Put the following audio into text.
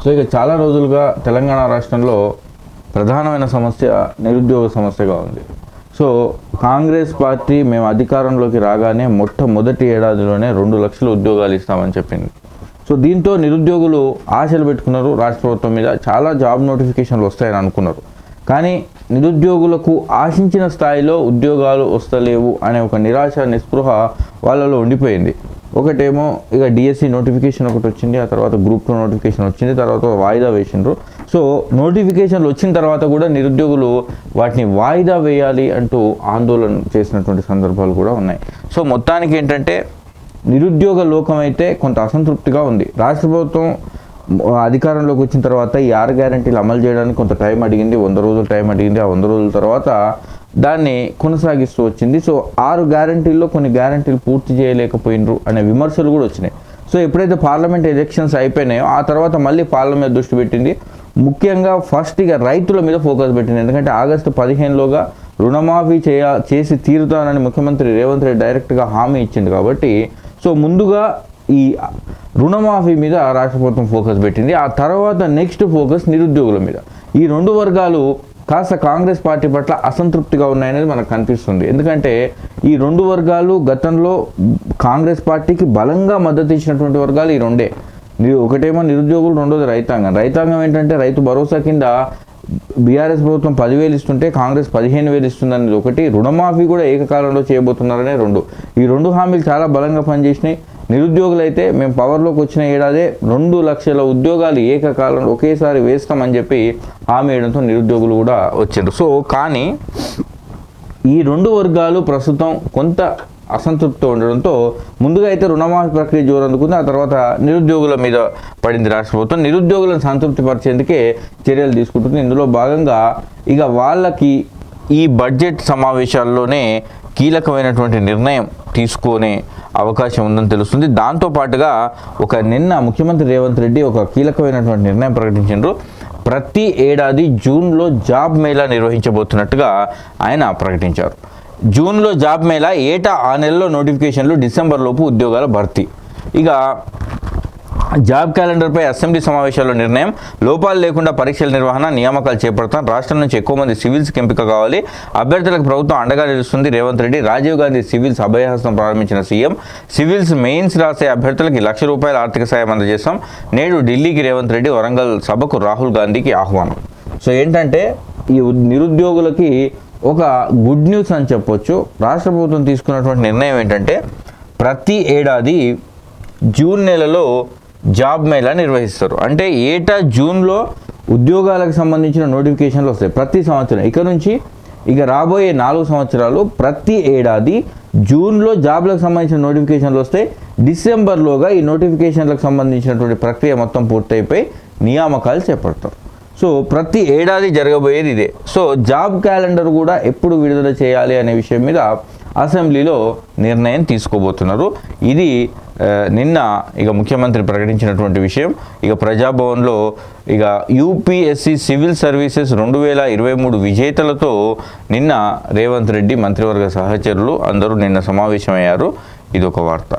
So ఇక చాలా రోజులుగా తెలంగాణ రాష్ట్రంలో ప్రధానమైన సమస్య నిరుద్యోగ సమస్యగా ఉంది. సో కాంగ్రెస్ పార్టీ మేము అధికారంలోకి రాగానే మొట్టమొదటి ఏడాదిలోనే 2 లక్షల ఉద్యోగాలు ఇస్తామని చెప్పింది. సో దీంతో నిరుద్యోగులు ఆశలు పెట్టుకున్నారు. రాష్ట్ర ప్రభుత్వం మీద చాలా జాబ్ నోటిఫికేషన్లు వస్తాయని అనుకున్నారు. కానీ నిరుద్యోగులకు ఆశించిన స్థాయిలో ఉద్యోగాలు వస్తలేవు అనే ఒక నిరాశ నిస్పృహ వాళ్ళలో ఉండిపోయింది. ఒకటేమో ఇక డిఎస్సి నోటిఫికేషన్ ఒకటి వచ్చింది, ఆ తర్వాత గ్రూప్ 2 నోటిఫికేషన్ వచ్చింది, తర్వాత వాయిదా వేసిండ్రు. సో నోటిఫికేషన్లు వచ్చిన తర్వాత కూడా నిరుద్యోగులు వాటిని వాయిదా వేయాలి అంటూ ఆందోళన చేసినటువంటి సందర్భాలు కూడా ఉన్నాయి. సో మొత్తానికి ఏంటంటే నిరుద్యోగ లోకం అయితే కొంత అసంతృప్తిగా ఉంది. రాష్ట్ర ప్రభుత్వం అధికారంలోకి వచ్చిన తర్వాత ఈ 6 గ్యారెంటీలు అమలు చేయడానికి కొంత టైం అడిగింది, 100 రోజులు టైం అడిగింది. ఆ 100 రోజుల తర్వాత దాన్ని కొనసాగిస్తూ వచ్చింది. సో 6 గ్యారెంటీల్లో కొన్ని గ్యారెంటీలు పూర్తి చేయలేకపోయినరు అనే విమర్శలు కూడా వచ్చినాయి. సో ఎప్పుడైతే పార్లమెంట్ ఎలక్షన్స్ అయిపోయినాయో ఆ తర్వాత మళ్ళీ పార్లమెంట్ దృష్టి పెట్టింది. ముఖ్యంగా ఫస్ట్ ఇక రైతుల మీద ఫోకస్ పెట్టింది. ఎందుకంటే ఆగస్టు 15లోగా రుణమాఫీ చేసి తీరుతానని ముఖ్యమంత్రి రేవంత్ రెడ్డి డైరెక్ట్గా హామీ ఇచ్చింది కాబట్టి సో ముందుగా ఈ రుణమాఫీ మీద రాష్ట్ర ప్రభుత్వం ఫోకస్ పెట్టింది. ఆ తర్వాత నెక్స్ట్ ఫోకస్ నిరుద్యోగుల మీద. ఈ 2 వర్గాలు కాస్త కాంగ్రెస్ పార్టీ పట్ల అసంతృప్తిగా ఉన్నాయనేది మనకు కనిపిస్తుంది. ఎందుకంటే ఈ 2 వర్గాలు గతంలో కాంగ్రెస్ పార్టీకి బలంగా మద్దతు ఇచ్చినటువంటి వర్గాలు ఈ 2. ఒకటేమో నిరుద్యోగులు, రెండోది రైతాంగం. రైతాంగం ఏంటంటే రైతు భరోసా కింద బీఆర్ఎస్ ప్రభుత్వం 10,000 ఇస్తుంటే కాంగ్రెస్ 15,000 ఇస్తుందనేది ఒకటి. రుణమాఫీ కూడా ఏకకాలంలో చేయబోతున్నారనే 2. ఈ 2 హామీలు చాలా బలంగా పనిచేసినాయి. నిరుద్యోగులైతే మేము పవర్లోకి వచ్చిన ఏడాదే 2 లక్షల ఉద్యోగాలు ఏకకాలంలో ఒకేసారి వేస్తామని చెప్పి హామీ వేయడంతో నిరుద్యోగులు కూడా వచ్చారు. సో కానీ ఈ 2 వర్గాలు ప్రస్తుతం కొంత అసంతృప్తితో ఉండడంతో ముందుగా అయితే రుణమాఫీ ప్రక్రియ జోరందుకుంది. ఆ తర్వాత నిరుద్యోగుల మీద పడింది రాష్ట్ర ప్రభుత్వం. నిరుద్యోగులను సంతృప్తి పరిచేందుకే చర్యలు తీసుకుంటుంది. ఇందులో భాగంగా ఇక వాళ్ళకి ఈ బడ్జెట్ సమావేశాల్లోనే కీలకమైనటువంటి నిర్ణయం తీసుకునే అవకాశం ఉందని తెలుస్తుంది. దాంతోపాటుగా నిన్న ముఖ్యమంత్రి రేవంత్ రెడ్డి ఒక కీలకమైనటువంటి నిర్ణయం ప్రకటించారు. ప్రతి ఏడాది జూన్లో జాబ్ మేళా నిర్వహించబోతున్నట్టుగా ఆయన ప్రకటించారు. జూన్లో జాబ్ మేళా, ఏటా ఆ నెలలో నోటిఫికేషన్లు, డిసెంబర్లోపు ఉద్యోగాల భర్తీ. ఇక జాబ్ క్యాలెండర్పై అసెంబ్లీ సమావేశాల్లో నిర్ణయం. లోపాలు లేకుండా పరీక్షల నిర్వహణ, నియామకాలు చేపడతాం. రాష్ట్రం నుంచి ఎక్కువ మంది సివిల్స్కి ఎంపిక కావాలి. అభ్యర్థులకు ప్రభుత్వం అండగా నిలుస్తుంది రేవంత్ రెడ్డి. రాజీవ్ గాంధీ సివిల్స్ అభయహస్తం ప్రారంభించిన సీఎం. సివిల్స్ మెయిన్స్ రాసే అభ్యర్థులకు ₹1,00,000 ఆర్థిక సాయం అందజేస్తాం. నేడు ఢిల్లీకి రేవంత్ రెడ్డి, వరంగల్ సభకు రాహుల్ గాంధీకి ఆహ్వానం. సో ఏంటంటే ఈ నిరుద్యోగులకి ఒక గుడ్ న్యూస్ అని చెప్పొచ్చు. రాష్ట్ర ప్రభుత్వం తీసుకున్నటువంటి నిర్ణయం ఏంటంటే ప్రతి ఏడాది జూన్ నెలలో జాబ్ మేళా నిర్వహిస్తారు. అంటే ఏటా జూన్లో ఉద్యోగాలకు సంబంధించిన నోటిఫికేషన్లు వస్తాయి ప్రతి సంవత్సరం. ఇక నుంచి ఇక రాబోయే 4 సంవత్సరాలు ప్రతి ఏడాది జూన్లో జాబ్లకు సంబంధించిన నోటిఫికేషన్లు వస్తాయి. డిసెంబర్లోగా ఈ నోటిఫికేషన్లకు సంబంధించినటువంటి ప్రక్రియ మొత్తం పూర్తయిపోయి నియామకాలు చేపడతారు. సో ప్రతి ఏడాది జరగబోయేది ఇదే. సో జాబ్ క్యాలెండర్ కూడా ఎప్పుడు విడుదల చేయాలి అనే విషయం మీద అసెంబ్లీలో నిర్ణయం తీసుకోబోతున్నారు. ఇది నిన్న ఇక ముఖ్యమంత్రి ప్రకటించినటువంటి విషయం. ఇక ప్రజాభవన్లో ఇక యూపీఎస్సీ సివిల్ సర్వీసెస్ 2023 విజేతలతో నిన్న రేవంత్ రెడ్డి, మంత్రివర్గ సహచరులు అందరూ నిన్న సమావేశమయ్యారు. ఇదొక వార్త.